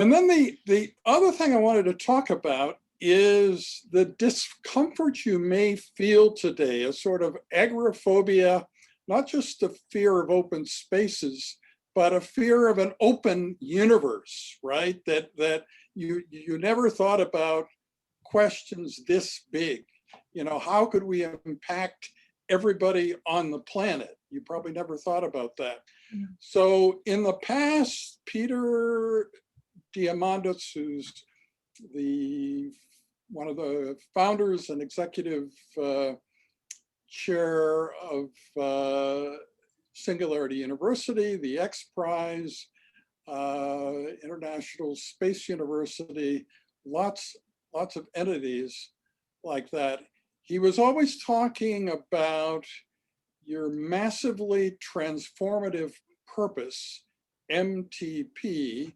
And then the other thing I wanted to talk about is the discomfort you may feel today, a sort of agoraphobia, not just the fear of open spaces, but a fear of an open universe, right? That you never thought about questions this big. You know, how could we impact everybody on the planet? You probably never thought about that. Yeah. So in the past, Peter Diamandis, who's one of the founders and executive chair of Singularity University, the X Prize, International Space University, lots of entities like that. He was always talking about your massively transformative purpose, MTP,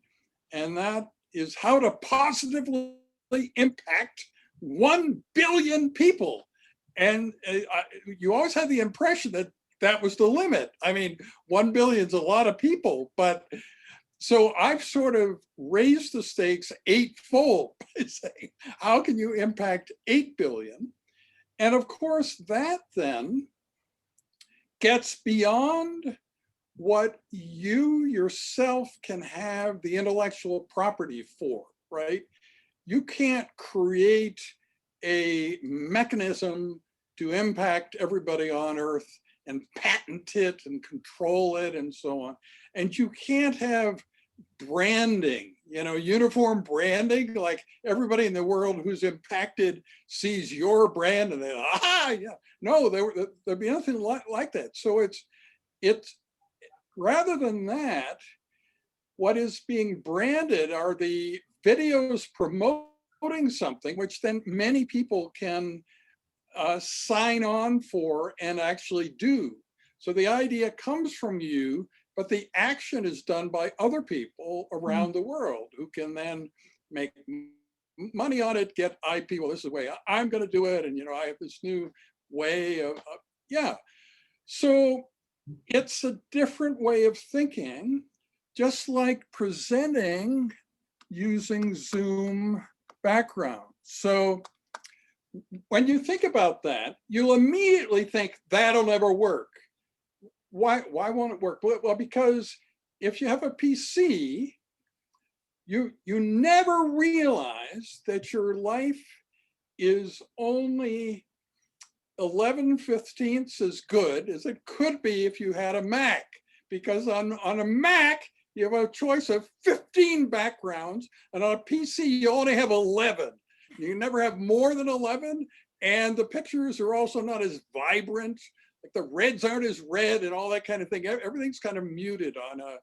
and that is how to positively impact 1 billion people. And you always had the impression that that was the limit. I mean, 1 billion is a lot of people, but so I've sort of raised the stakes 8-fold by saying, how can you impact 8 billion? And of course, that then gets beyond what you yourself can have the intellectual property for, right? You can't create a mechanism to impact everybody on Earth and patent it and control it and so on. And you can't have branding, you know, uniform branding, like everybody in the world who's impacted sees your brand and they, yeah. No, there'd be nothing like that. So it's rather than that, what is being branded are the videos promoting something, which then many people can sign on for and actually do. So the idea comes from you, but the action is done by other people around the world who can then make money on it, get IP. Well, this is the way I'm going to do it. And, you know, I have this new way of yeah. So it's a different way of thinking, just like presenting using Zoom background. So when you think about that, you'll immediately think that'll never work. Why won't it work? Well, because if you have a PC, you never realize that your life is only 11/15 as good as it could be if you had a Mac, because on a Mac, you have a choice of 15 backgrounds, and on a PC, you only have 11. You never have more than 11, and the pictures are also not as vibrant. Like the reds aren't as red and all that kind of thing. Everything's kind of muted on a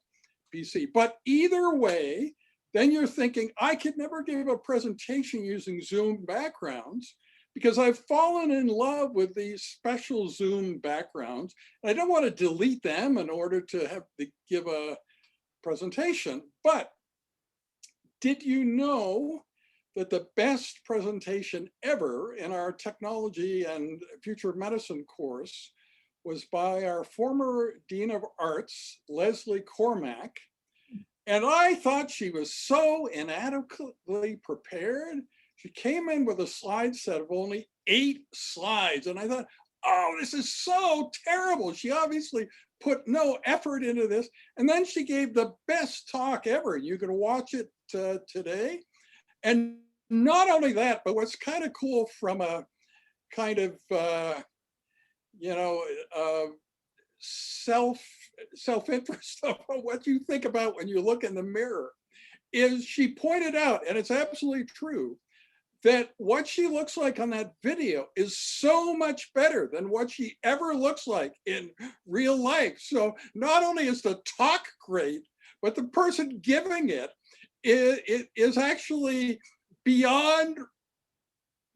PC. But either way, then you're thinking, I could never give a presentation using Zoom backgrounds because I've fallen in love with these special Zoom backgrounds. And I don't want to delete them in order to give a presentation. But did you know that the best presentation ever in our technology and future of medicine course was by our former Dean of Arts, Leslie Cormack. And I thought she was so inadequately prepared. She came in with a slide set of only 8 slides. And I thought, oh, this is so terrible. She obviously put no effort into this. And then she gave the best talk ever. You can watch it today. And not only that, but what's kind of cool from a kind of, self-interest of what you think about when you look in the mirror, is she pointed out, and it's absolutely true, that what she looks like on that video is so much better than what she ever looks like in real life. So not only is the talk great, but the person giving it is actually beyond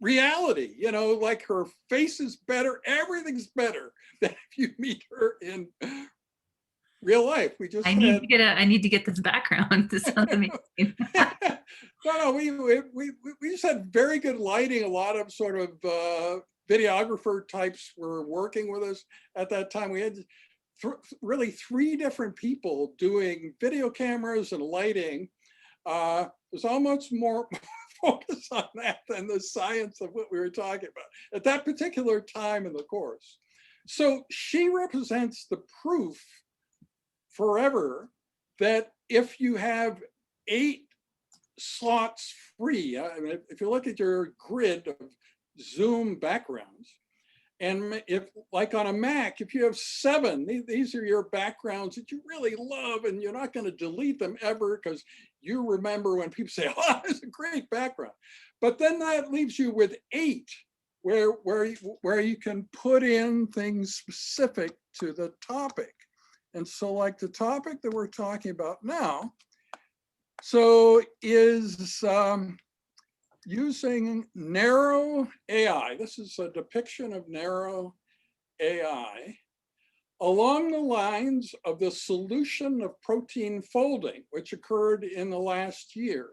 reality. You know, like her face is better, everything's better than if you meet her in real life. I need to get this background. This sounds amazing. No, we just had very good lighting. A lot of sort of videographer types were working with us at that time. We had really 3 different people doing video cameras and lighting. there's almost more focus on that than the science of what we were talking about at that particular time in the course. So she represents the proof forever that if you have 8 slots free, I mean, if you look at your grid of Zoom backgrounds, and if, like on a Mac, if you have 7, these are your backgrounds that you really love, and you're not going to delete them ever because you remember when people say, oh, it's a great background. But then that leaves you with 8, where you can put in things specific to the topic. And so like the topic that we're talking about now, so is using narrow AI. This is a depiction of narrow AI along the lines of the solution of protein folding, which occurred in the last year.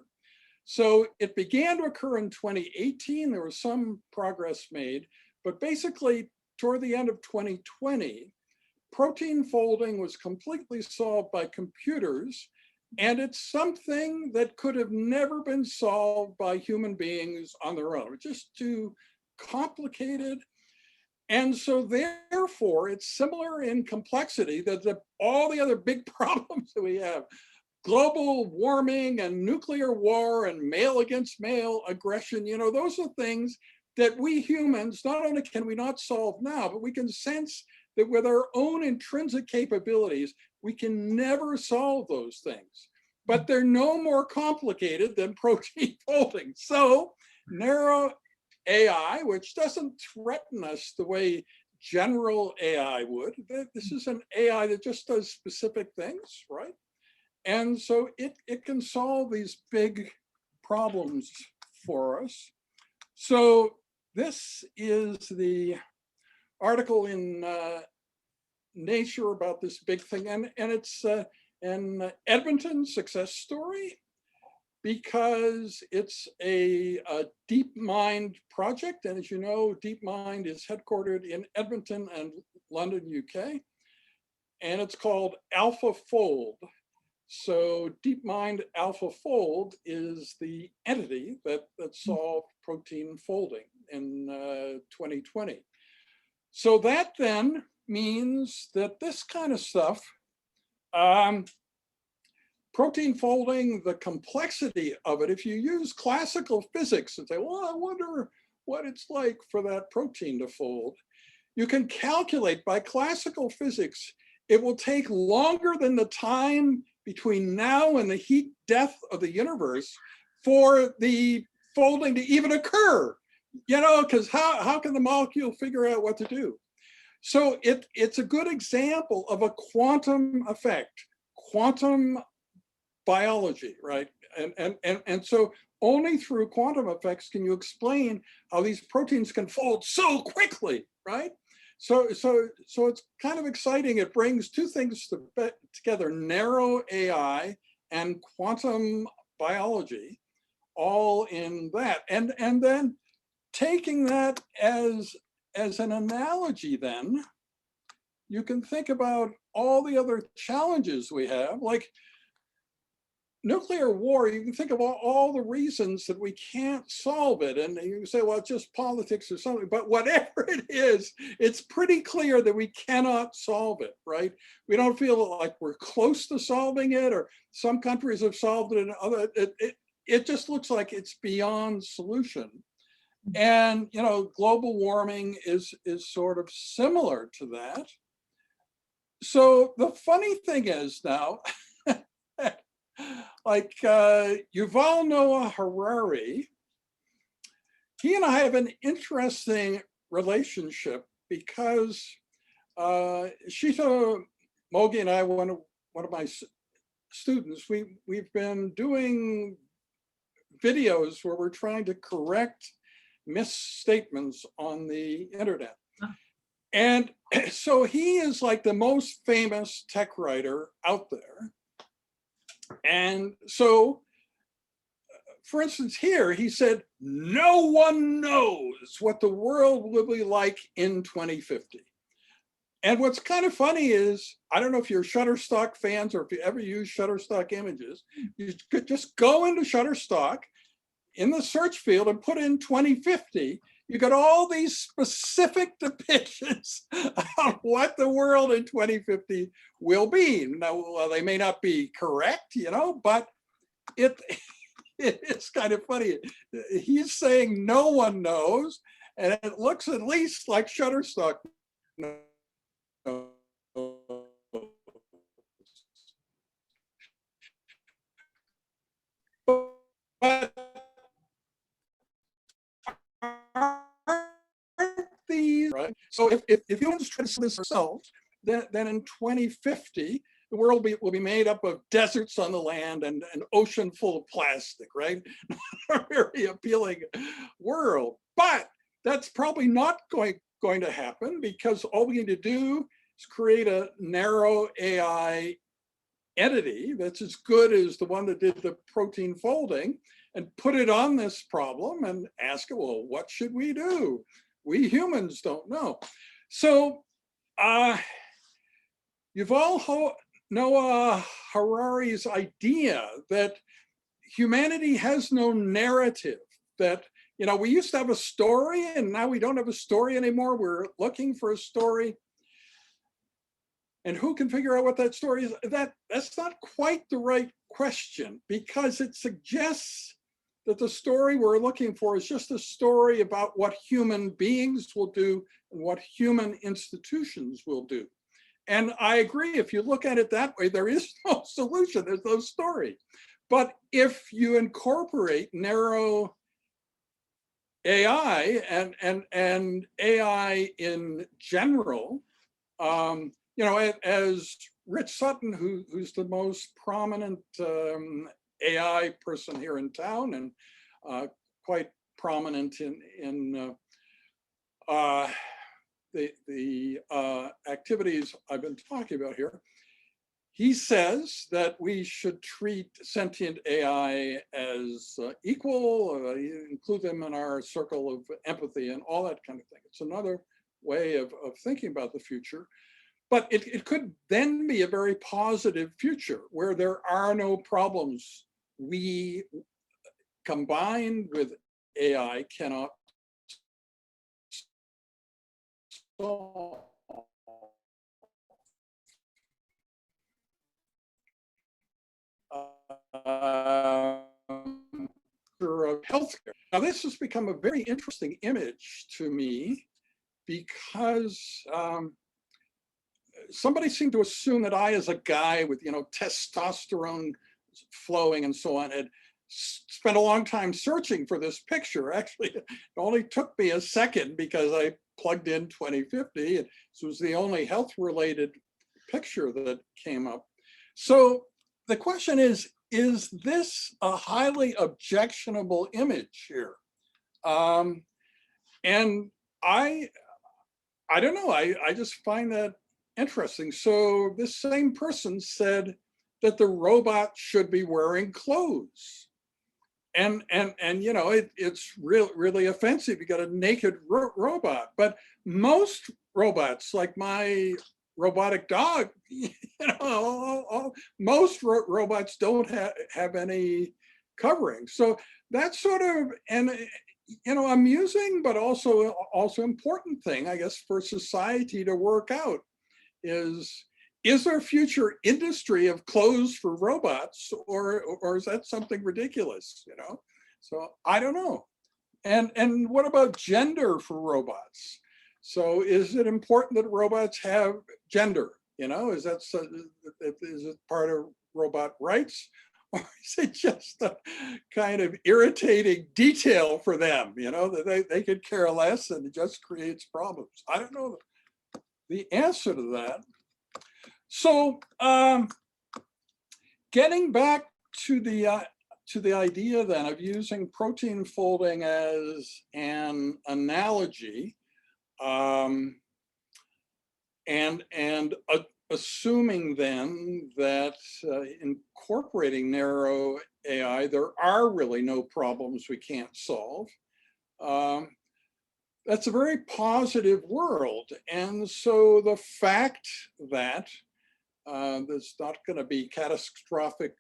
So it began to occur in 2018. There was some progress made, but basically toward the end of 2020, protein folding was completely solved by computers. And it's something that could have never been solved by human beings on their own. It's just too complicated. And so therefore, it's similar in complexity that all the other big problems that we have, global warming and nuclear war and male against male aggression, you know, those are things that we humans, not only can we not solve now, but we can sense that with our own intrinsic capabilities, we can never solve those things, but they're no more complicated than protein folding. So narrow AI, which doesn't threaten us the way general AI would, this is an AI that just does specific things, right? And so it can solve these big problems for us. So this is the article in Nature about this big thing, and it's an Edmonton success story because it's a DeepMind project, and as you know, DeepMind is headquartered in Edmonton and London, UK, and it's called AlphaFold. So DeepMind AlphaFold is the entity that solved protein folding in 2020. So that then means that this kind of stuff, protein folding, the complexity of it, if you use classical physics and say, well, I wonder what it's like for that protein to fold, you can calculate by classical physics, it will take longer than the time between now and the heat death of the universe for the folding to even occur, you know, because how can the molecule figure out what to do? So it's a good example of a quantum effect, quantum biology, right? And so only through quantum effects can you explain how these proteins can fold so quickly, right? So it's kind of exciting. It brings two things together, narrow AI and quantum biology, all in that. And then taking that as an analogy, then you can think about all the other challenges we have, like nuclear war. You can think of all the reasons that we can't solve it. And you can say, well, it's just politics or something, but whatever it is, it's pretty clear that we cannot solve it, right? We don't feel like we're close to solving it, or some countries have solved it and other, it just looks like it's beyond solution. And, you know, global warming is sort of similar to that. So the funny thing is now, like Yuval Noah Harari, he and I have an interesting relationship because Shita Mogi and I, one of my students, we've been doing videos where we're trying to correct misstatements on the internet. And so he is like the most famous tech writer out there. And so, for instance, here he said, no one knows what the world will be like in 2050. And what's kind of funny is, I don't know if you're Shutterstock fans or if you ever use Shutterstock images, you could just go into Shutterstock in the search field and put in 2050. You got all these specific depictions of what the world in 2050 will be. Now, well, they may not be correct, but it's kind of funny. He's saying no one knows, and it looks at least like Shutterstock knows. But these, right? So if humans try to this ourselves, then in 2050, the world will be made up of deserts on the land and an ocean full of plastic, right? A very appealing world. But that's probably not going to happen, because all we need to do is create a narrow AI entity that's as good as the one that did the protein folding, and put it on this problem and ask it, well, what should we do? We humans don't know. So Yuval Noah Harari's idea that humanity has no narrative, that we used to have a story and now we don't have a story anymore. We're looking for a story. And who can figure out what that story is? That's not quite the right question, because it suggests that the story we're looking for is just a story about what human beings will do and what human institutions will do. And I agree, if you look at it that way, there is no solution, there's no story. But if you incorporate narrow AI and AI in general, as Rich Sutton, who's the most prominent AI person here in town, and quite prominent in the activities I've been talking about here, he says that we should treat sentient AI as equal, include them in our circle of empathy and all that kind of thing. It's another way of thinking about the future. But it could then be a very positive future where there are no problems we, combined with AI, cannot solve. Of healthcare. Now, this has become a very interesting image to me, because somebody seemed to assume that I, as a guy with testosterone flowing and so on, had spent a long time searching for this picture. Actually, it only took me a second because I plugged in 2050. This was the only health-related picture that came up. So the question is this a highly objectionable image here? And I don't know, I just find that interesting. So this same person said that the robot should be wearing clothes. And it's really offensive. You got a naked robot. But most robots, like my robotic dog, most robots don't have any covering. So that's sort of amusing, but also important thing, I guess, for society to work out is there a future industry of clothes for robots, or is that something ridiculous? So I don't know. And what about gender for robots? So is it important that robots have gender? Is it part of robot rights? Or is it just a kind of irritating detail for them, that they could care less and it just creates problems? I don't know the answer to that. So getting back to the idea then of using protein folding as an analogy, and assuming then that incorporating narrow AI, there are really no problems we can't solve. that's a very positive world. And so the fact that there's not going to be catastrophic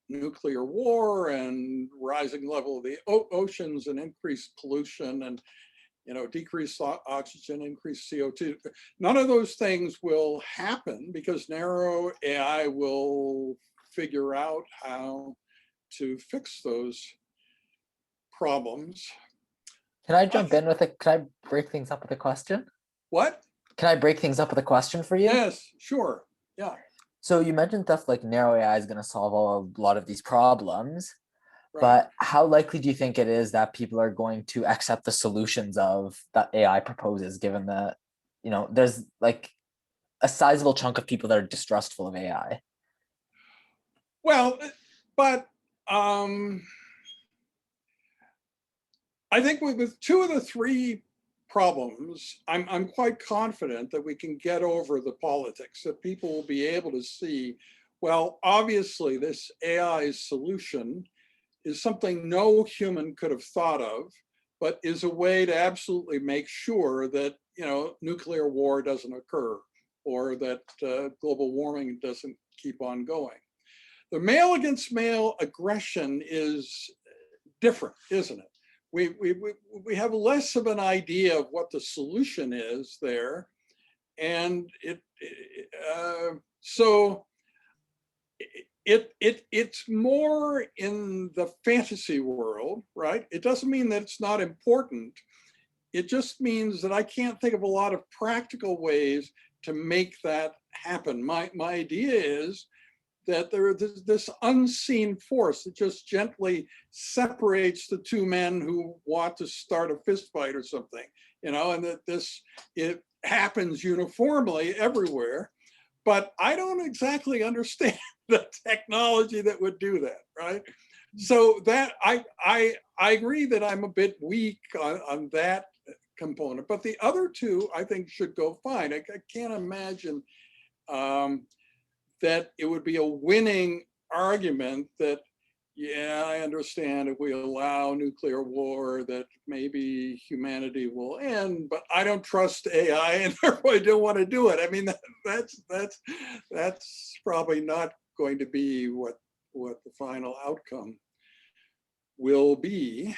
nuclear war and rising level of the oceans and increased pollution and decreased oxygen, increased CO2. None of those things will happen because narrow AI will figure out how to fix those problems. Can I jump in with can I break things up with a question? What? Can I break things up with a question for you? Yes, sure. Yeah. So you mentioned stuff like narrow AI is going to solve a lot of these problems, Right. but how likely do you think it is that people are going to accept the solutions of that AI proposes, given that, there's like a sizable chunk of people that are distrustful of AI? Well, but I think with two of the three problems, I'm quite confident that we can get over the politics, that people will be able to see, well, obviously this AI solution is something no human could have thought of, but is a way to absolutely make sure that, nuclear war doesn't occur or that global warming doesn't keep on going. The male against male aggression is different, isn't it? We have less of an idea of what the solution is there, and it's more in the fantasy world, right? It doesn't mean that it's not important. It just means that I can't think of a lot of practical ways to make that happen. My idea is that there's this unseen force that just gently separates the two men who want to start a fist fight or something, and that it happens uniformly everywhere. But I don't exactly understand the technology that would do that, right? So that I agree that I'm a bit weak on that component, but the other two I think should go fine. I can't imagine that it would be a winning argument that, yeah, I understand if we allow nuclear war that maybe humanity will end, but I don't trust AI and therefore I don't want to do it. I mean, that's probably not going to be what the final outcome will be.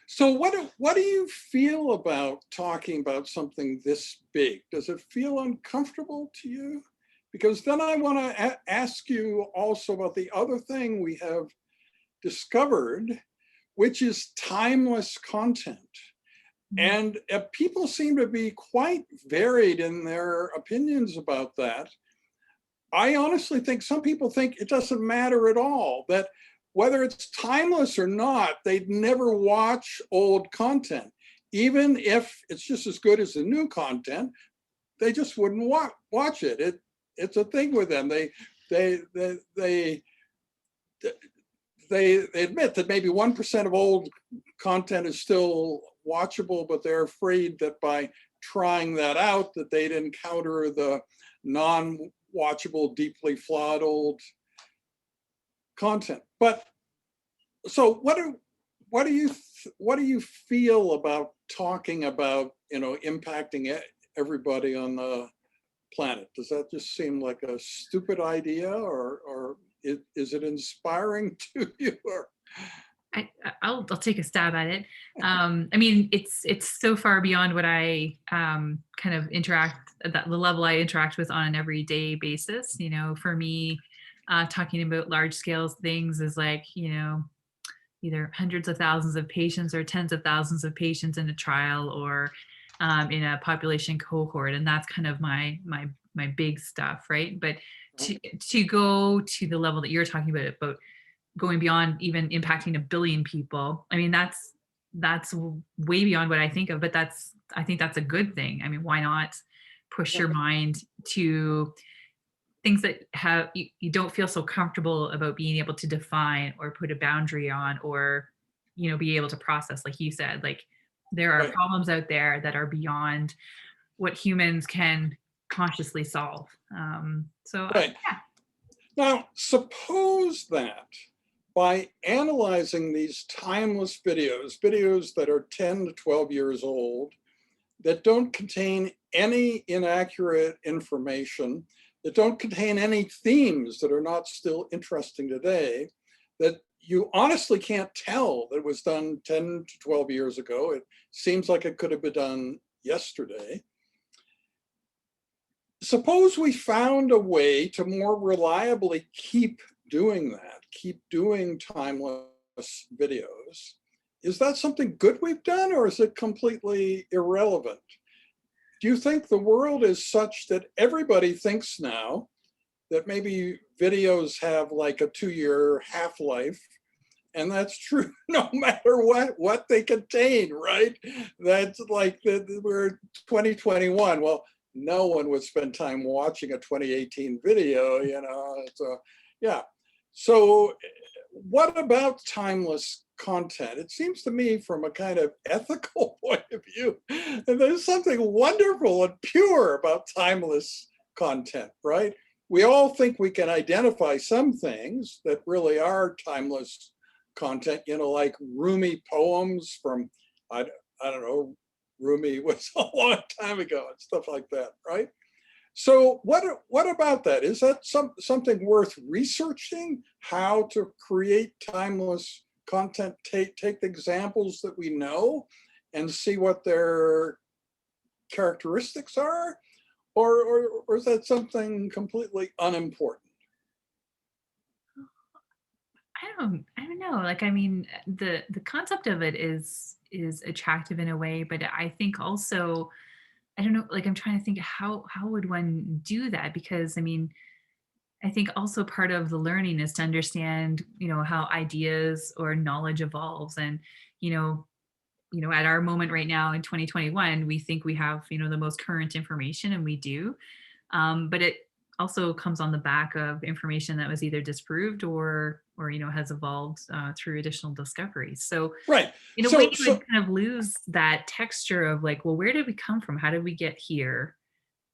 So what do you feel about talking about something this big? Does it feel uncomfortable to you? Because then I want to ask you also about the other thing we have discovered, which is timeless content. And people seem to be quite varied in their opinions about that. I honestly think some people think it doesn't matter at all, that whether it's timeless or not, they'd never watch old content. Even if it's just as good as the new content, they just wouldn't watch it. It's a thing with them. They admit that maybe 1% of old content is still watchable, but they're afraid that by trying that out, that they'd encounter the non-watchable, deeply flawed old content. But so what do you feel about talking about impacting everybody on the planet? Does that just seem like a stupid idea, or is it inspiring to you? Or I'll take a stab at it. I mean, it's so far beyond what I kind of the level I interact with on an everyday basis. For me, talking about large scale things is like, either hundreds of thousands of patients or tens of thousands of patients in a trial or in a population cohort, and that's kind of my big stuff, right? But to go to the level that you're talking about going beyond even impacting 1 billion people, I mean, that's way beyond what I think of, but I think that's a good thing. I mean, why not push your mind to things that you don't feel so comfortable about being able to define or put a boundary on, or be able to process, like you said. Like, there are problems out there that are beyond what humans can consciously solve. Now suppose that by analyzing these timeless videos that are 10 to 12 years old, that don't contain any inaccurate information, that don't contain any themes that are not still interesting today, that you honestly can't tell that it was done 10 to 12 years ago. It seems like it could have been done yesterday. Suppose we found a way to more reliably keep doing that, keep doing timeless videos. Is that something good we've done, or is it completely irrelevant? Do you think the world is such that everybody thinks now that maybe videos have like a 2-year half-life? And that's true no matter what they contain, right? That's like we're 2021. Well, no one would spend time watching a 2018 video, you know. So yeah. So what about timeless content? It seems to me, from a kind of ethical point of view, and there's something wonderful and pure about timeless content, right? We all think we can identify some things that really are timeless content, you know, like Rumi poems from, I don't know, Rumi was a long time ago and stuff like that, right? So what about that? Is that something worth researching? How to create timeless content? Take the examples that we know and see what their characteristics are, or is that something completely unimportant? I don't know. Like, I mean, the concept of it is attractive in a way, but I think also, I don't know, like I'm trying to think how would one do that? Because I mean, I think also part of the learning is to understand, you know, how ideas or knowledge evolves. And, you know, at our moment right now in 2021, we think we have, you know, the most current information, and we do. But it also comes on the back of information that was either disproved or you know, has evolved through additional discoveries. So Right. in a way, you would kind of lose that texture of like, well, where did we come from? How did we get here?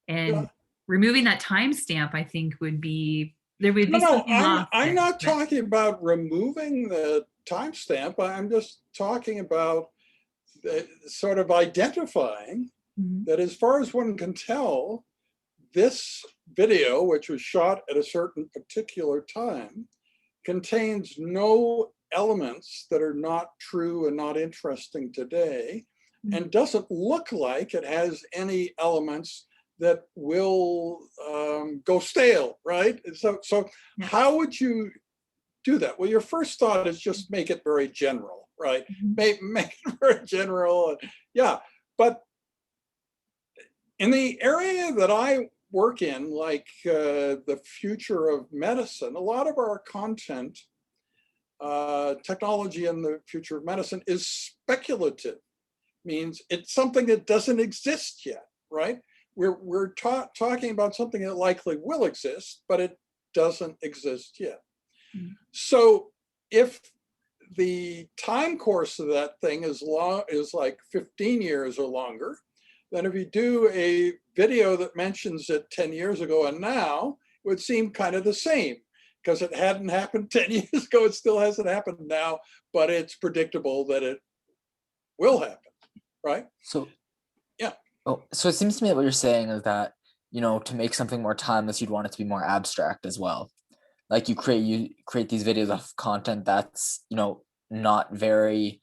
And removing that timestamp, I think, would be, there would be something lost I'm there. not talking about removing the timestamp. I'm just talking about sort of identifying that, as far as one can tell, this video, which was shot at a certain particular time, contains no elements that are not true and not interesting today, and doesn't look like it has any elements that will go stale, right? So how would you do that? Well, your first thought is just make it very general, right? Make it very general. Yeah, but in the area that I work in, like the future of medicine, a lot of our content, technology in the future of medicine, is speculative. Means it's something that doesn't exist yet, right? We're talking about something that likely will exist, but it doesn't exist yet. So if the time course of that thing is like 15 years or longer, then if you do a video that mentions it 10 years ago and now, it would seem kind of the same, because it hadn't happened 10 years ago. It still hasn't happened now, but it's predictable that it will happen, right? So yeah. Oh, so it seems to me that what you're saying is that, you know, to make something more timeless, you'd want it to be more abstract as well. Like you create these videos of content that's, you know, not very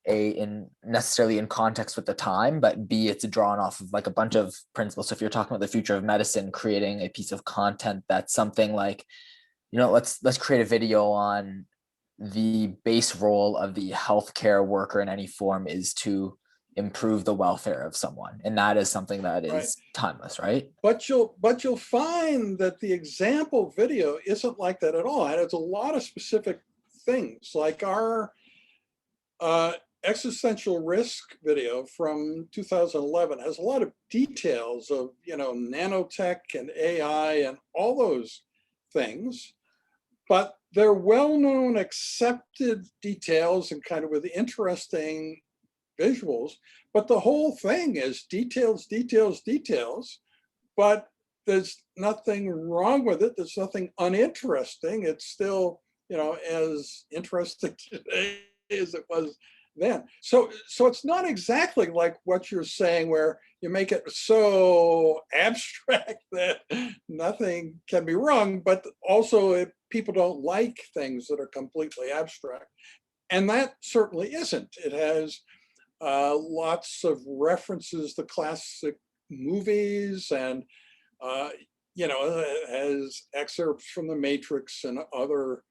necessarily in context with the time, but B, it's drawn off of like a bunch of principles. So if you're talking about the future of medicine, creating a piece of content that's something like, you know, let's create a video on the base role of the healthcare worker in any form is to improve the welfare of someone, and that is something that is timeless, right? But you'll find that the example video isn't like that at all. And it's a lot of specific things, like our existential risk video from 2011 has a lot of details of, you know, nanotech and AI and all those things, but they're well-known, accepted details and kind of with interesting visuals. But the whole thing is details, details, details, but there's nothing wrong with it. There's nothing uninteresting. It's still as interesting today as it was then. So it's not exactly like what you're saying, where you make it so abstract that nothing can be wrong, but also people don't like things that are completely abstract. And that certainly isn't. It has lots of references to classic movies, and it has excerpts from The Matrix and other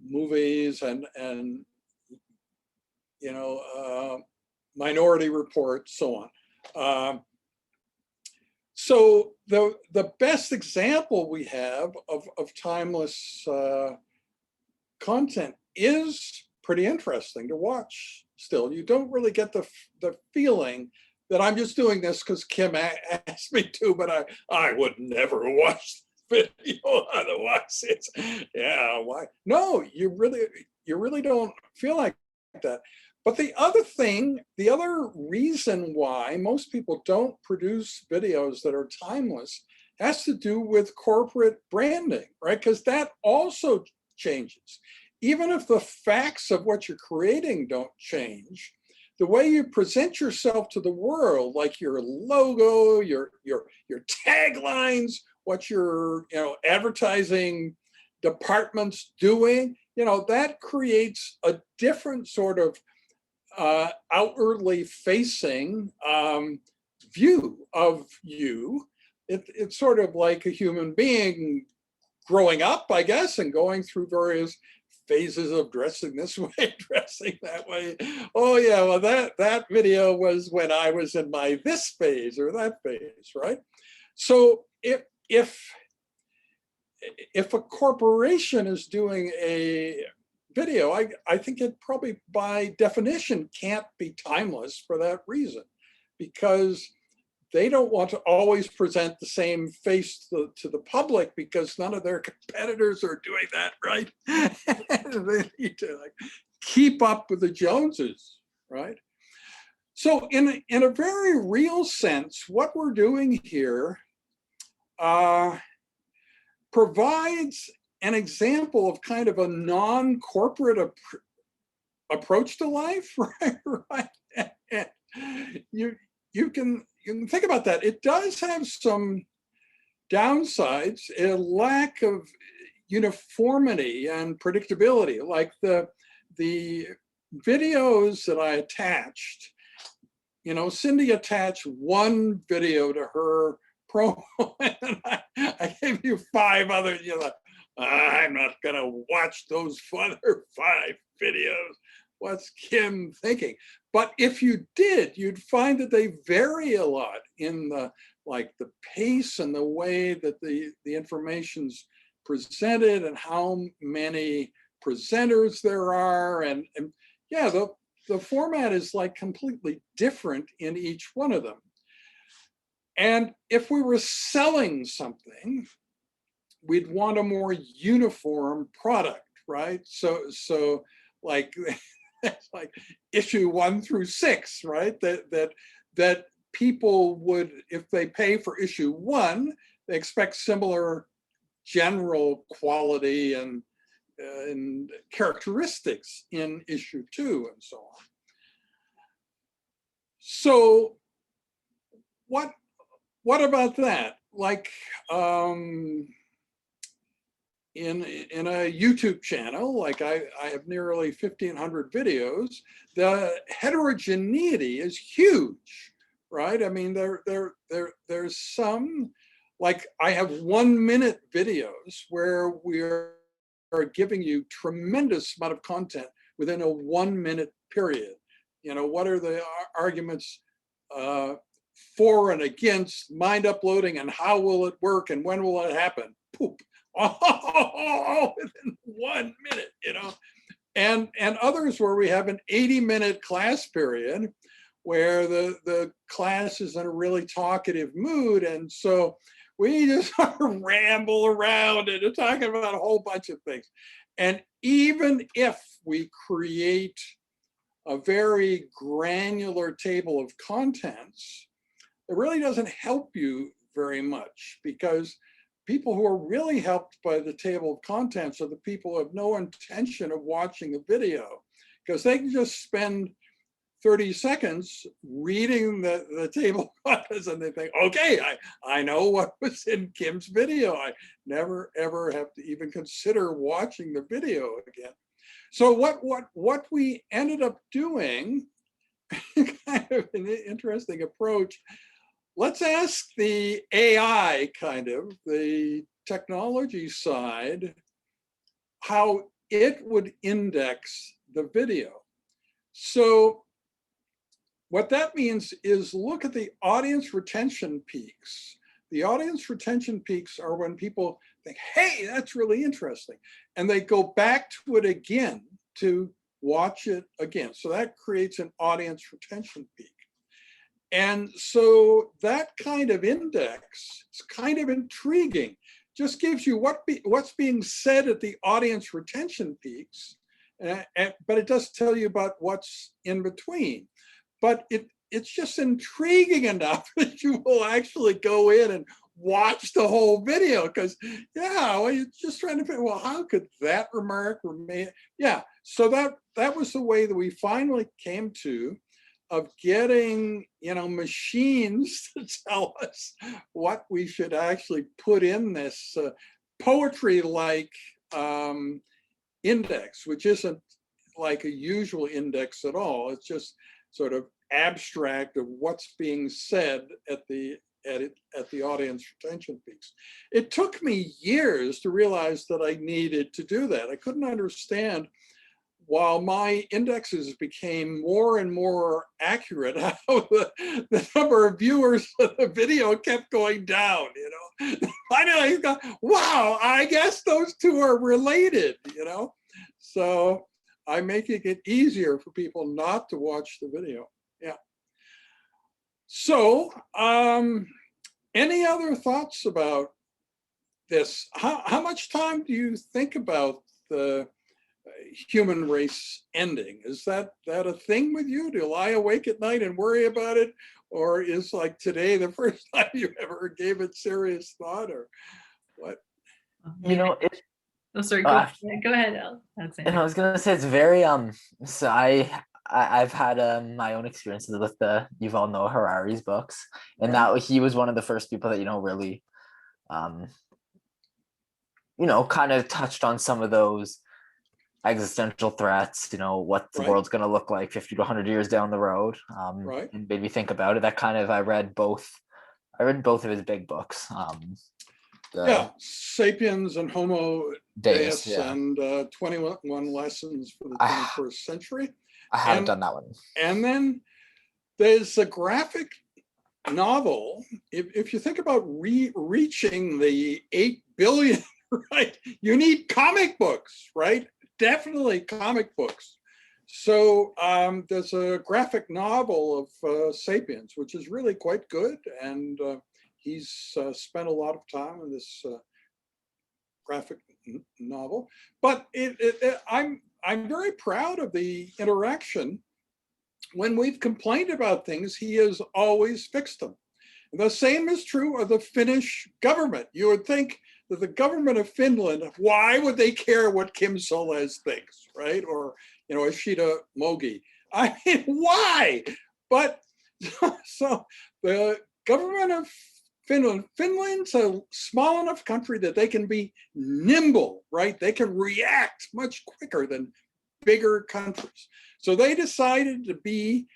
movies, and Minority Report, so on. So the best example we have of timeless content is pretty interesting to watch. Still, you don't really get the feeling that I'm just doing this because Kim asked me to, but I would never watch the video otherwise. It's why? No, you really don't feel like that. But the other reason why most people don't produce videos that are timeless has to do with corporate branding, right? Because that also changes. Even if the facts of what you're creating don't change, the way you present yourself to the world, like your logo, your taglines, what your advertising department's doing, that creates a different sort of outwardly facing view of you. It's sort of like a human being growing up, I guess, and going through various phases of dressing this way, dressing that way. Oh yeah, well that video was when I was in my this phase or that phase, right? So if a corporation is doing a video, I think it probably by definition can't be timeless for that reason, because they don't want to always present the same face to the public, because none of their competitors are doing that, right? They need to keep up with the Joneses, right? So in a very real sense, what we're doing here provides an example of kind of a non-corporate approach to life, right? You can think about that. It does have some downsides, a lack of uniformity and predictability. Like the videos that I attached, Cindy attached one video to her promo, and I gave you 5 others. You're like, I'm not gonna watch those other 5 videos. What's Kim thinking? But if you did, you'd find that they vary a lot in the pace and the way that the information's presented, and how many presenters there are, and yeah, the format is like completely different in each one of them. And if we were selling something, we'd want a more uniform product, right? So like it's like issue 1 through 6, right? That people would, if they pay for issue 1, they expect similar general quality and characteristics in issue 2, and so on. So what about that? Like in a YouTube channel, like I have nearly 1,500 videos, the heterogeneity is huge, right? I mean, there's some, like I have 1-minute videos where we are giving you tremendous amount of content within a 1-minute period. What are the arguments for and against mind uploading, and how will it work, and when will it happen? Poop. Oh, within 1 minute, and others where we have an 80-minute class period where the class is in a really talkative mood, and so we just ramble around and talking about a whole bunch of things. And even if we create a very granular table of contents, it really doesn't help you very much, because people who are really helped by the table of contents are the people who have no intention of watching a video, because they can just spend 30 seconds reading the table of contents and they think, okay, I know what was in Kim's video. I never, ever have to even consider watching the video again. So what we ended up doing, kind of an interesting approach, let's ask the AI, kind of the technology side, how it would index the video. So what that means is look at the audience retention peaks. The audience retention peaks are when people think, hey, that's really interesting. And they go back to it again to watch it again. So that creates an audience retention peak. And so that kind of index is kind of intriguing. Just gives you what's being said at the audience retention peaks, but it does tell you about what's in between. But it's just intriguing enough that you will actually go in and watch the whole video, because well, you're just trying to think, well, how could that remark remain? Yeah, so that was the way that we finally came to of getting machines to tell us what we should actually put in this poetry-like index, which isn't like a usual index at all. It's just sort of abstract of what's being said at the audience retention peaks. It took me years to realize that I needed to do that. I couldn't understand, while my indexes became more and more accurate, how the number of viewers of the video kept going down. Finally I got, wow, I guess those two are related. So I'm making it easier for people not to watch the video. Yeah. So, any other thoughts about this? How much time do you think about the human race ending? Is that a thing with you? Do you lie awake at night and worry about it? Or is like today the first time you ever gave it serious thought, or what? Oh, sorry, go ahead, Al. And I was gonna say it's very so I've had my own experiences with the Yuval Noah Harari's books, and Right. that he was one of the first people that really kind of touched on some of those existential threats, what the Right. world's going to look like 50 to 100 years down the road, Right. and made me think about it. That kind of, I read both of his big books. Yeah, Sapiens and Homo Deus, yeah. and 21 Lessons for the 21st Century. I haven't done that one. And then there's a graphic novel. If you think about reaching the 8 billion, right, you need comic books, right? Definitely comic books. So there's a graphic novel of Sapiens, which is really quite good. And he's spent a lot of time in this graphic novel. But I'm very proud of the interaction. When we've complained about things, he has always fixed them. And the same is true of the Finnish government. You would think that the government of Finland, why would they care what Kim Solez thinks, right? Or, Ashita Mogi. I mean, why? But so the government of Finland's a small enough country that they can be nimble, right? They can react much quicker than bigger countries. So they decided to be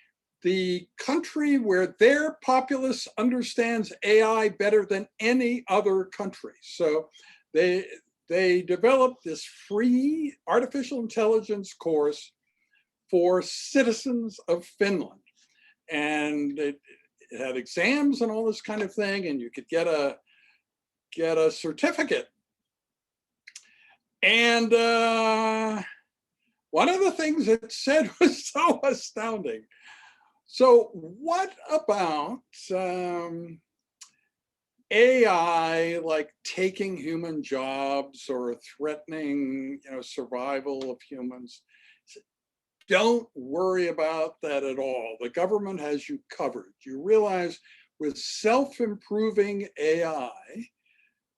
the country where their populace understands AI better than any other country. So they developed this free artificial intelligence course for citizens of Finland. And it had exams and all this kind of thing, and you could get a certificate. And one of the things it said was so astounding. So what about AI like taking human jobs or threatening, survival of humans? Don't worry about that at all. The government has you covered. You realize with self-improving AI,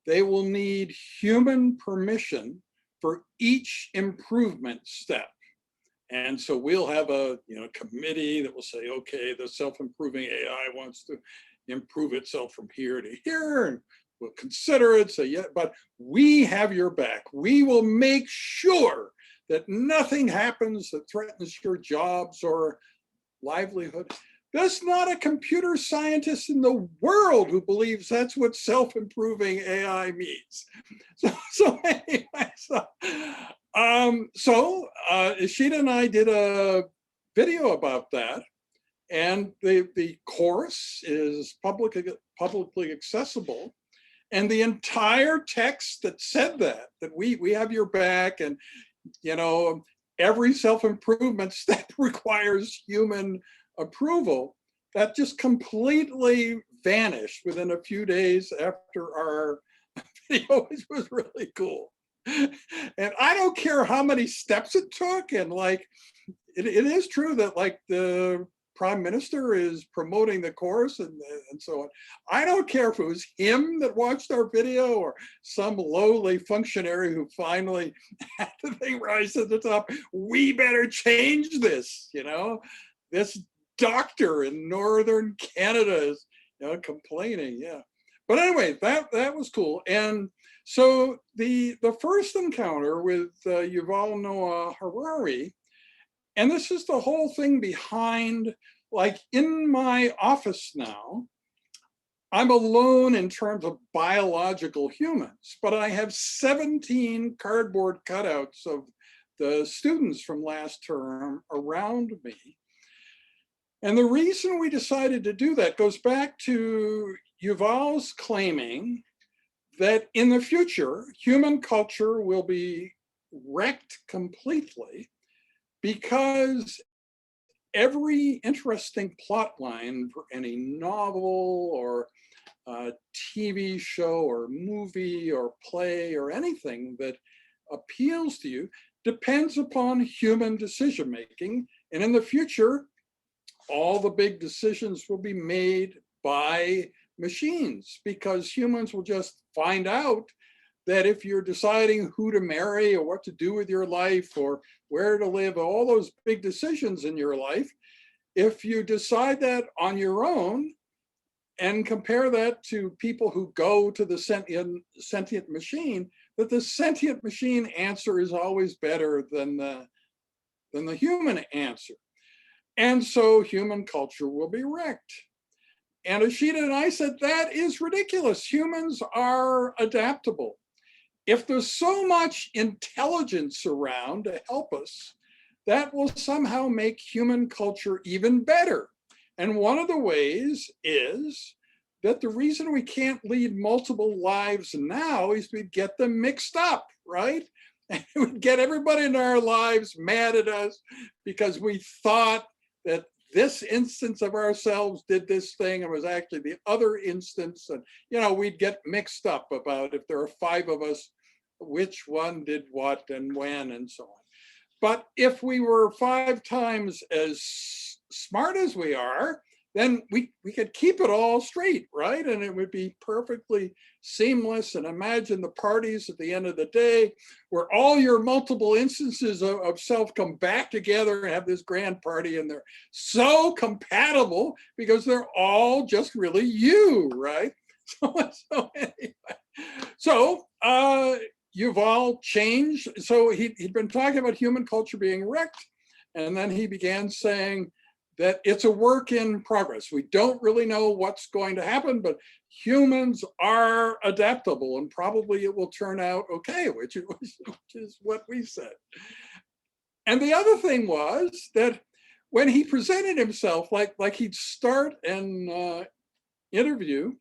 they will need human permission for each improvement step. And so we'll have a committee that will say, okay, the self-improving AI wants to improve itself from here to here, and we'll consider it, say, yeah, but we have your back. We will make sure that nothing happens that threatens your jobs or livelihood. There's not a computer scientist in the world who believes that's what self-improving AI means. So anyway, Ishita and I did a video about that, and the course is publicly accessible, and the entire text that said that we have your back, and every self-improvement step requires human approval, that just completely vanished within a few days after our video, which was really cool. And I don't care how many steps it took, and like it is true that like the prime minister is promoting the course and so on. I don't care if it was him that watched our video or some lowly functionary who finally had the thing rise to the top. We better change this, this doctor in northern Canada is complaining. Yeah, but anyway, that was cool. And so the first encounter with Yuval Noah Harari, and this is the whole thing behind, like in my office now, I'm alone in terms of biological humans, but I have 17 cardboard cutouts of the students from last term around me. And the reason we decided to do that goes back to Yuval's claiming that in the future, human culture will be wrecked completely because every interesting plot line for any novel or TV show or movie or play or anything that appeals to you depends upon human decision making. And in the future, all the big decisions will be made by machines, because humans will just find out that if you're deciding who to marry or what to do with your life or where to live, all those big decisions in your life, if you decide that on your own and compare that to people who go to the sentient machine, that the sentient machine answer is always better than the human answer. And so human culture will be wrecked. And Ishita and I said, that is ridiculous. Humans are adaptable. If there's so much intelligence around to help us, that will somehow make human culture even better. And one of the ways is that the reason we can't lead multiple lives now is we'd get them mixed up, right? And it would get everybody in our lives mad at us because we thought that this instance of ourselves did this thing, and was actually the other instance. And, we'd get mixed up about if there are 5 of us, which one did what and when and so on. But if we were 5 times as smart as we are, then we could keep it all straight, right? And it would be perfectly seamless. And imagine the parties at the end of the day where all your multiple instances of self come back together and have this grand party, and they're so compatible because they're all just really you, right? So anyway, Yuval changed. So he'd been talking about human culture being wrecked, and then he began saying that it's a work in progress. We don't really know what's going to happen, but humans are adaptable, and probably it will turn out okay, which is what we said. And the other thing was that when he presented himself, like he'd start an interview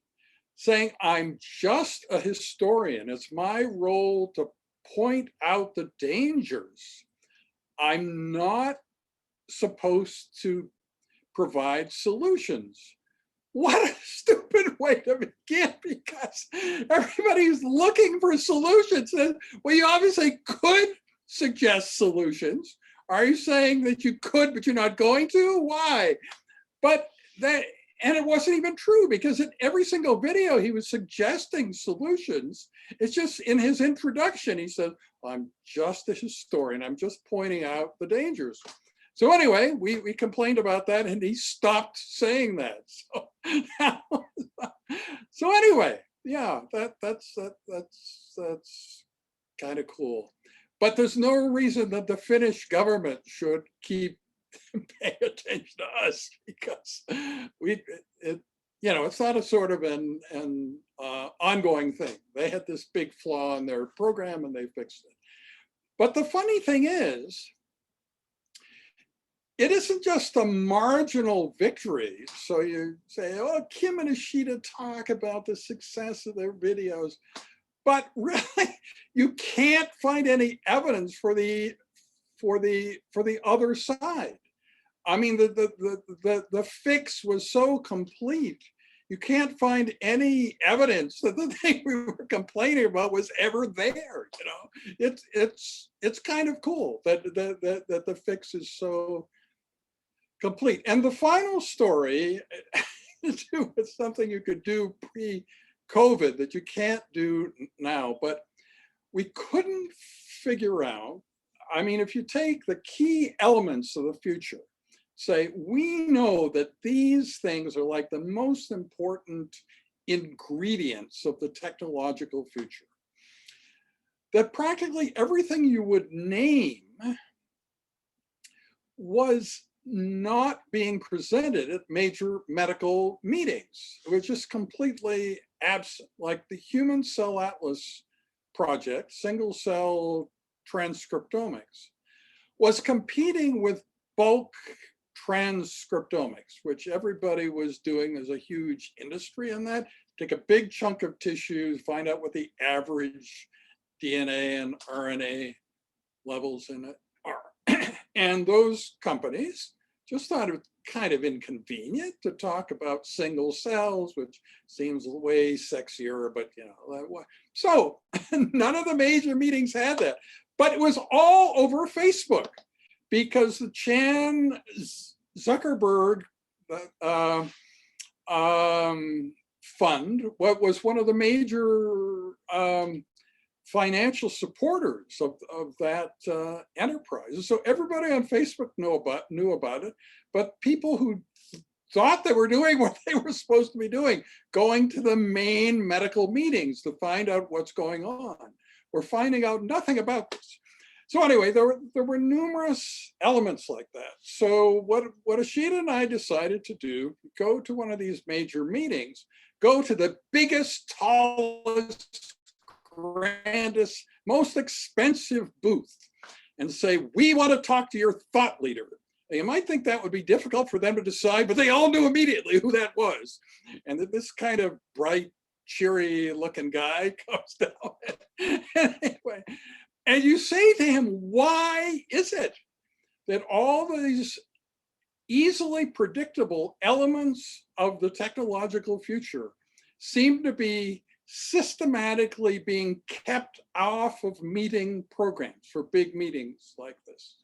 saying, I'm just a historian. It's my role to point out the dangers. I'm not supposed to provide solutions. What a stupid way to begin, because everybody's looking for solutions. Well, you obviously could suggest solutions. Are you saying that you could, but you're not going to? Why? But that, And it wasn't even true, because in every single video he was suggesting solutions. It's just in his introduction, he said, I'm just a historian. I'm just pointing out the dangers. So anyway, we complained about that and he stopped saying that. So anyway, yeah, that's kind of cool. But there's no reason that the Finnish government should keep paying attention to us, because it's not a sort of an ongoing thing. They had this big flaw in their program and they fixed it. But the funny thing is, it isn't just a marginal victory. So you say, oh, Kim and Ishida talk about the success of their videos, but really you can't find any evidence for the other side. I mean, the fix was so complete. You can't find any evidence that the thing we were complaining about was ever there. It's kind of cool that the fix is so complete. And the final story is something you could do pre-COVID that you can't do now, but we couldn't figure out. I mean, if you take the key elements of the future, say, we know that these things are like the most important ingredients of the technological future, that practically everything you would name was not being presented at major medical meetings. It was just completely absent. Like the Human Cell Atlas project, single cell transcriptomics, was competing with bulk transcriptomics, which everybody was doing. There's a huge industry in that. Take a big chunk of tissue, find out what the average DNA and RNA levels in it are. And those companies just thought it kind of inconvenient to talk about single cells, which seems way sexier, but so none of the major meetings had that. But it was all over Facebook, because the Chan Zuckerberg fund, what was one of the major financial supporters of that enterprise. So everybody on Facebook knew about it, but people who thought they were doing what they were supposed to be doing, going to the main medical meetings to find out what's going on, were finding out nothing about this. So anyway, there were numerous elements like that. So what Ishida and I decided to do, go to one of these major meetings, go to the biggest, tallest, grandest, most expensive booth and say, we want to talk to your thought leader. Now, you might think that would be difficult for them to decide, but they all knew immediately who that was. And that this kind of bright, cheery looking guy comes down. Anyway, and you say to him, why is it that all these easily predictable elements of the technological future seem to be systematically being kept off of meeting programs for big meetings like this?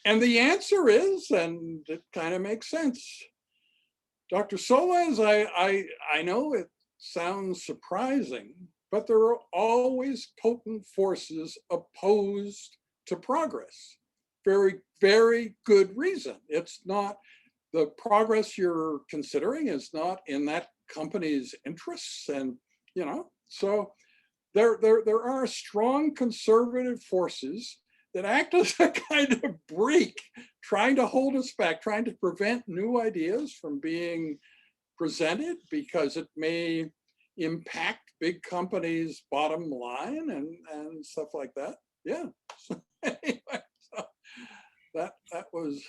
And the answer is, and it kind of makes sense, Dr. Solez, I know it sounds surprising, but there are always potent forces opposed to progress. Very, very good reason. It's not, the progress you're considering is not in that company's interests, and so there are strong conservative forces that act as a kind of brake, trying to hold us back, trying to prevent new ideas from being presented because it may impact big companies' bottom line and stuff like that. Yeah. So anyway, so that was.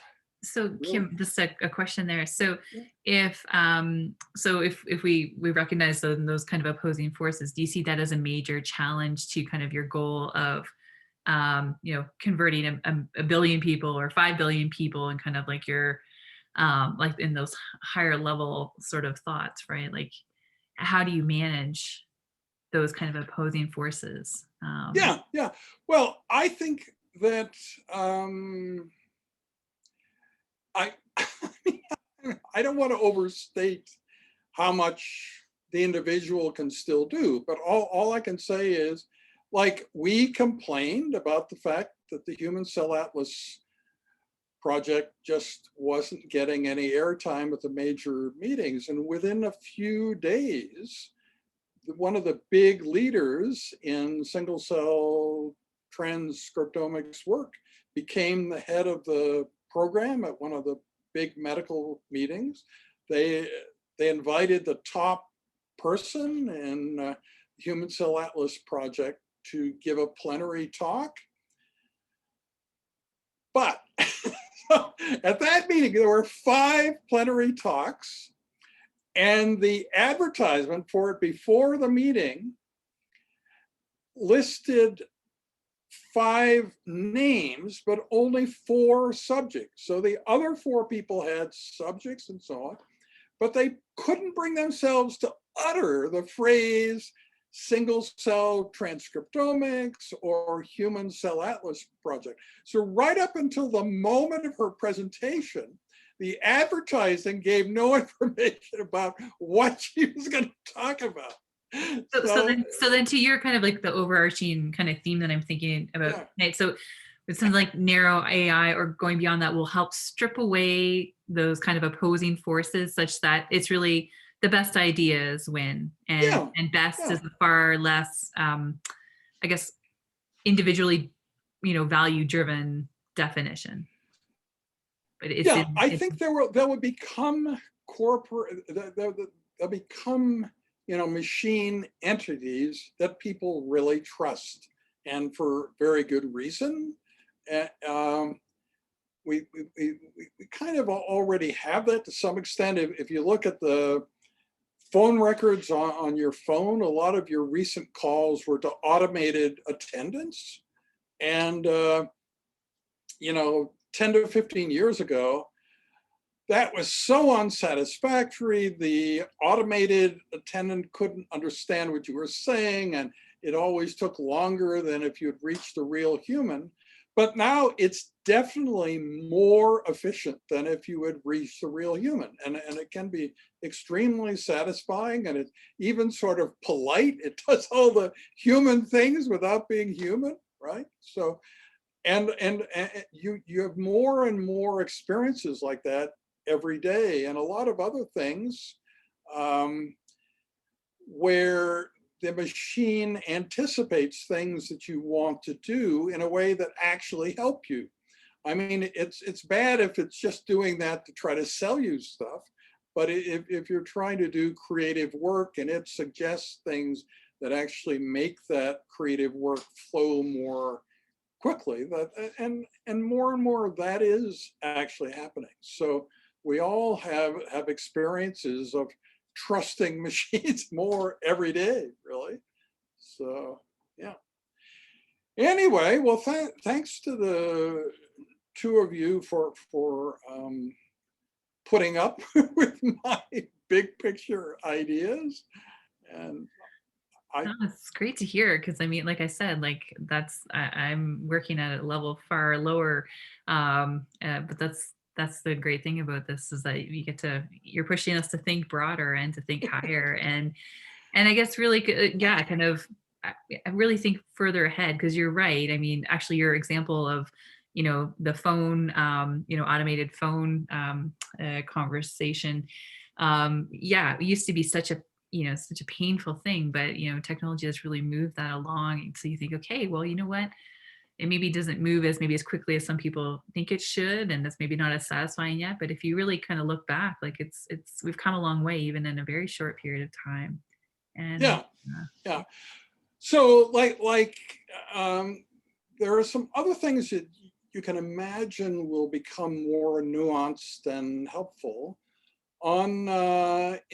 So Kim, really, just a question there. So yeah. if we recognize those kind of opposing forces, do you see that as a major challenge to kind of your goal of converting a billion people or 5 billion people, and kind of like your like in those higher level sort of thoughts, right? Like, how do you manage those kind of opposing forces? Yeah. Well, I think that I I don't want to overstate how much the individual can still do, but all I can say is, like, we complained about the fact that the Human Cell Atlas project just wasn't getting any airtime at the major meetings. And within a few days, one of the big leaders in single cell transcriptomics work became the head of the program at one of the big medical meetings. They invited the top person in the Human Cell Atlas project to give a plenary talk. But at that meeting, there were 5 plenary talks, and the advertisement for it before the meeting listed 5 names, but only 4 subjects. So the other 4 people had subjects and so on, but they couldn't bring themselves to utter the phrase single cell transcriptomics or Human Cell Atlas project. So right up until the moment of her presentation, the advertising gave no information about what she was going to talk about. So then to your kind of like the overarching kind of theme that I'm thinking about, right? So it sounds like narrow AI or going beyond that will help strip away those kind of opposing forces such that it's really the best ideas win, and best is a far less, I guess, individually, value driven definition. But it's I think there will become corporate, they'll become, machine entities that people really trust, and for very good reason. We kind of already have that to some extent. If you look at the phone records on your phone, a lot of your recent calls were to automated attendants. And, 10 to 15 years ago, that was so unsatisfactory. The automated attendant couldn't understand what you were saying, and it always took longer than if you'd reached a real human. But now it's definitely more efficient than if you had reached a real human. And it can be extremely satisfying, and it's even sort of polite. It does all the human things without being human, right? So, and you have more and more experiences like that every day, and a lot of other things where the machine anticipates things that you want to do in a way that actually help you. I mean, it's bad if it's just doing that to try to sell you stuff, but if you're trying to do creative work and it suggests things that actually make that creative work flow more quickly, and more of that is actually happening. So we all have experiences of trusting machines more every day, really. So, yeah. Anyway, well, thanks to the 2 of you for putting up with my big picture ideas. And it's great to hear, because I mean, like I said, like I'm working at a level far lower, but that's the great thing about this, is that you're pushing us to think broader and to think higher, and I guess really, kind of, I really think further ahead, because you're right. I mean, actually, your example of, the phone, automated phone conversation, it used to be such a painful thing, but technology has really moved that along. And so you think, okay, well, you know what? It maybe doesn't move as maybe as some people think it should, and that's maybe not as satisfying yet. But if you really kind of look back, like we've come a long way, even in a very short period of time. And yeah. So there are some other things that you can imagine will become more nuanced and helpful. On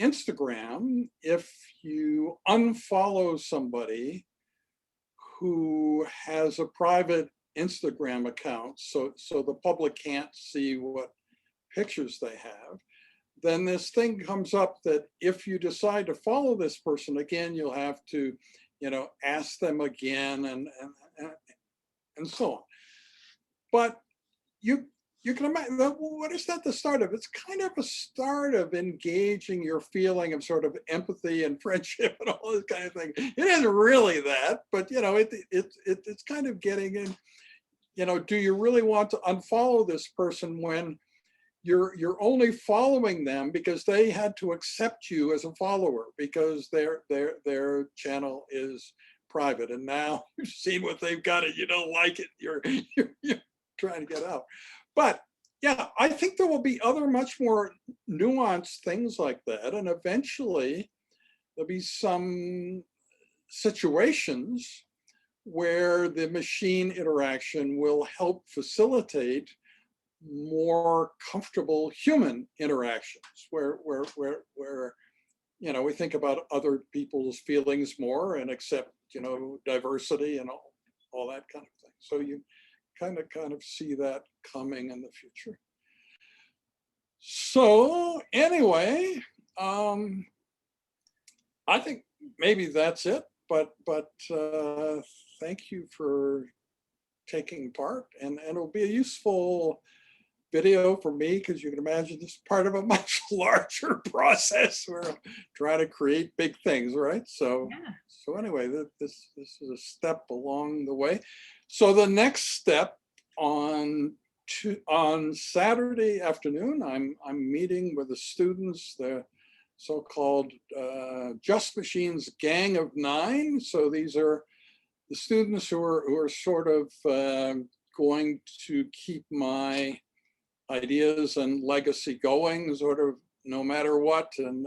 Instagram, if you unfollow somebody who has a private Instagram account, so the public can't see what pictures they have, then this thing comes up that if you decide to follow this person again, you'll have to, ask them again and so on. But you can imagine, what is that the start of? It's kind of a start of engaging your feeling of sort of empathy and friendship and all this kind of thing. It isn't really that, but it's kind of getting in, do you really want to unfollow this person when you're only following them because they had to accept you as a follower because their channel is private, and now you've seen what they've got and you don't like it, you're trying to get out. But yeah, I think there will be other much more nuanced things like that, and eventually there'll be some situations where the machine interaction will help facilitate more comfortable human interactions where we think about other people's feelings more and accept diversity and all that kind of thing. So you kind of see that coming in the future. So anyway, I think maybe that's it, but thank you for taking part, and it'll be a useful video for me because you can imagine this is part of a much larger process where I'm trying to create big things, right? So anyway, this is a step along the way. So the next step on Saturday afternoon, I'm meeting with the students, the so-called Just Machines Gang of 9. So these are the students who are sort of going to keep my ideas and legacy going, sort of no matter what, and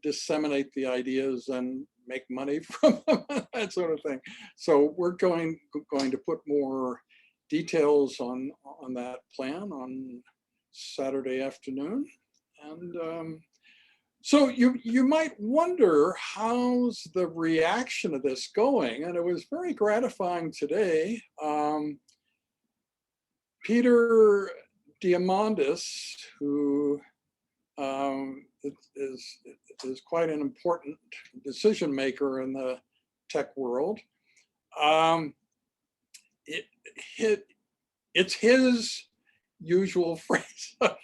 disseminate the ideas and make money from them, that sort of thing. So we're going to put more details on that plan on Saturday afternoon. And so you might wonder, how's the reaction of this going? And it was very gratifying today. Peter Diamandis, who is quite an important decision maker in the tech world, it's his usual phrase of,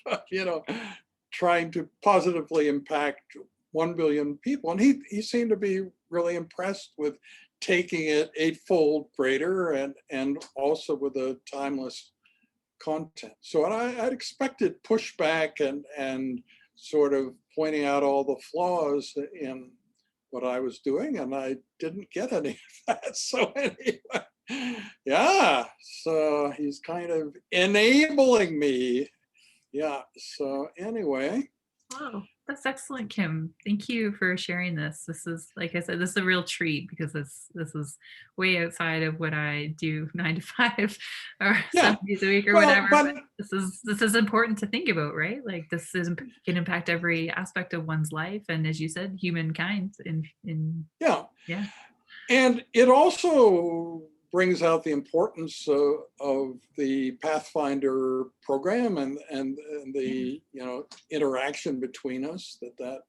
trying to positively impact 1 billion people. And he seemed to be really impressed with taking it 8-fold greater and also with a timeless content. So I'd expected pushback and sort of pointing out all the flaws in what I was doing, and I didn't get any of that. So anyway, yeah, so he's kind of enabling me. Yeah, so anyway. Wow, that's excellent, Kim. Thank you for sharing this. This is, like I said, this is a real treat because this is way outside of what I do 9 to 5 or 7 days a week or whatever. But this is important to think about, right? Like this can impact every aspect of one's life, and as you said, humankind. Yeah. And it also brings out the importance of the Pathfinder program and the interaction between us that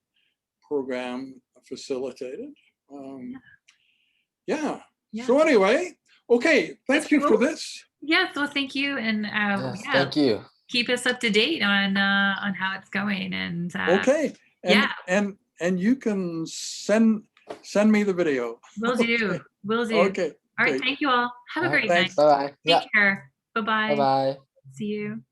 program facilitated. So anyway, okay, thank you for this. Yeah, so thank you, and thank you. Keep us up to date on how it's going. And okay, and you can send me the video. Will do. Will do. Okay. All right. Thank you all. Have a great night. Bye-bye. Take care. Bye-bye. Bye-bye. See you.